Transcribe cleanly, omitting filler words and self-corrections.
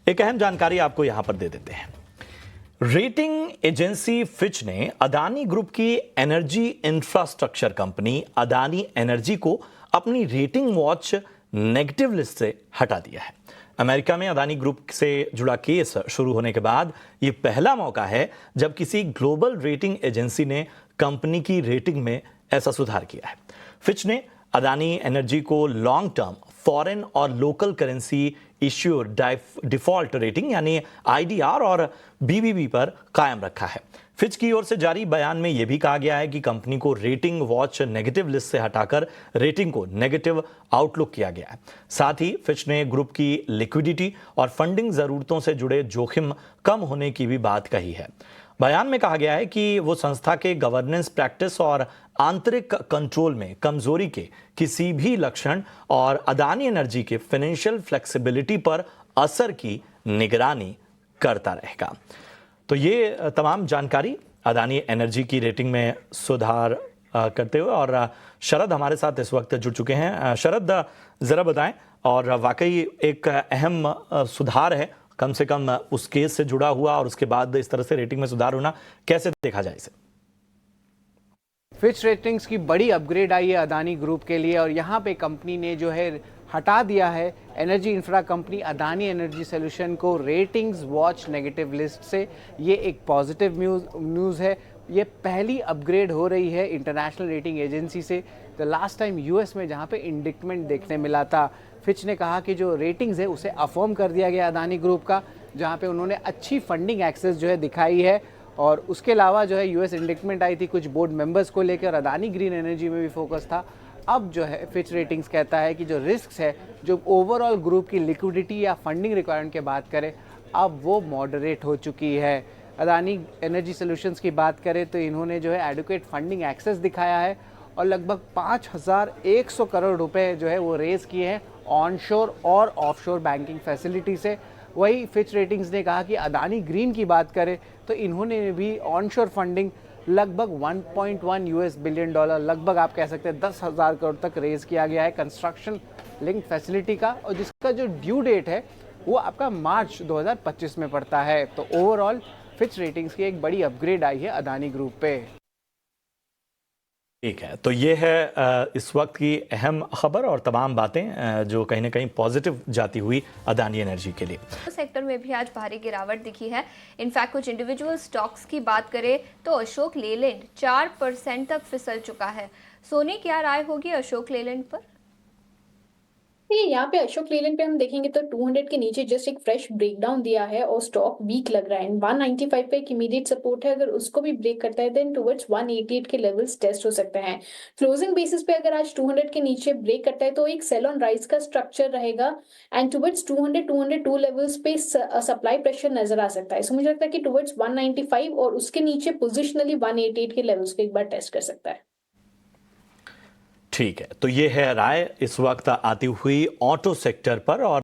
एक अहम जानकारी आपको यहां पर दे देते हैं। रेटिंग एजेंसी फिच ने अदानी ग्रुप की energy infrastructure company Adani energy को अपनी रेटिंग वॉच नेगेटिव लिस्ट से हटा दिया है। अमेरिका में अदानी ग्रुप से जुड़ा केस शुरू होने के बाद यह पहला मौका है जब किसी ग्लोबल रेटिंग एजेंसी ने कंपनी की रेटिंग में ऐसा सुधार किया है। फिच ने अदानी एनर्जी को लॉन्ग टर्म फॉरेन और local currency issuer default rating यानी आईडीआर और बीबीबी पर कायम रखा है। फिच की ओर से जारी बयान में यह भी कहा गया है कि कंपनी को रेटिंग वॉच नेगेटिव लिस्ट से हटाकर रेटिंग को नेगेटिव आउटलुक किया गया है। साथ ही फिच ने ग्रुप की लिक्विडिटी और फंडिंग जरूरतों से जुड़े जोखिम कम होने की भी बात कही है। बयान में कहा गया है कि वो संस्था के गवर्नेंस प्रैक्टिस और आंतरिक कंट्रोल में कमजोरी के किसी भी लक्षण और अदानी एनर्जी के फाइनेंशियल फ्लेक्सिबिलिटी पर असर की निगरानी करता रहेगा। तो ये तमाम जानकारी अदानी एनर्जी की रेटिंग में सुधार करते हुए, और शरद हमारे साथ इस वक्त जुड़ चुके हैं। शरद, जरा बताएं, और वाकई एक अहम सुधार है, कम से कम उस केस से जुड़ा हुआ और उसके बाद इस तरह से रेटिंग में सुधार होना, कैसे देखा जाए इसे? फिच रेटिंग्स की बड़ी अपग्रेड आई है अदानी ग्रुप के लिए, और यहाँ पे कंपनी ने जो है हटा दिया है energy infra company Adani energy solution को रेटिंग्स वॉच नेगेटिव लिस्ट से। ये एक पॉजिटिव न्यूज़ है। ये पहली अपग्रेड हो रही है इंटरनेशनल रेटिंग एजेंसी से। द लास्ट टाइम यूएस में जहाँ पे इंडिक्टमेंट देखने मिला था, फिच ने कहा कि जो रेटिंग्स है उसे अफर्म कर दिया गया अदानी ग्रुप का, जहाँ पे उन्होंने अच्छी फंडिंग एक्सेस जो है दिखाई है। और उसके अलावा जो है यूएस इंडिक्टमेंट आई थी कुछ बोर्ड मेंबर्स को लेकर, अदानी ग्रीन एनर्जी में भी फोकस था। अब जो है फिच रेटिंग्स कहता है कि जो रिस्क है, जो ओवरऑल ग्रुप की लिक्विडिटी या फंडिंग रिक्वायरमेंट की बात करें, अब वो मॉडरेट हो चुकी है। अदानी एनर्जी सॉल्यूशंस की बात करें तो इन्होंने जो है एडुकेट फंडिंग एक्सेस दिखाया है और लगभग 5100 करोड़ रुपए जो है वो रेज किए हैं ऑनशोर और ऑफशोर बैंकिंग फैसिलिटी से। वही फिच रेटिंग्स ने कहा कि अदानी ग्रीन की बात करें तो इन्होंने भी ऑनशोर फंडिंग लगभग 1.1 यूएस बिलियन डॉलर, लगभग आप कह सकते हैं 10,000 करोड़ तक रेज किया गया है कंस्ट्रक्शन लिंक फैसिलिटी का, और जिसका जो ड्यू डेट है वो आपका मार्च 2025 में पड़ता है। तो ओवरऑल फिच रेटिंग्स की एक बड़ी अपग्रेड आई है अदानी ग्रुप पे। ठीक है, तो ये है इस वक्त की अहम खबर और तमाम बातें जो कहीं ना कहीं पॉजिटिव जाती हुई अदानी एनर्जी के लिए। सेक्टर में भी आज भारी गिरावट दिखी है। इनफैक्ट कुछ इंडिविजुअल स्टॉक्स की बात करें तो अशोक लेलैंड 4% तक फिसल चुका है। सोनी, क्या राय होगी अशोक लेलैंड पर? यहाँ पे अशोक लेलैंड पे हम देखेंगे तो 200 के नीचे जस्ट एक फ्रेश ब्रेकडाउन दिया है और स्टॉक वीक लग रहा है। 195 पे एक इमीडिएट सपोर्ट है, अगर उसको भी ब्रेक करता है देन टुवर्ड्स 188 के लेवल्स टेस्ट हो सकते हैं। क्लोजिंग बेसिस पे अगर आज 200 के नीचे ब्रेक करता है तो एक सेल ऑन राइज का स्ट्रक्चर रहेगा एंड टुवर्ड्स 202 लेवल्स पे सप्लाई प्रेशर नजर आ सकता है। सो मुझे लगता है कि टुवर्ड्स 195 और उसके नीचे पोजिशनली 188 के लेवल्स को एक बार टेस्ट कर सकता है। ठीक है, तो ये है राय इस वक्त आती हुई ऑटो सेक्टर पर। और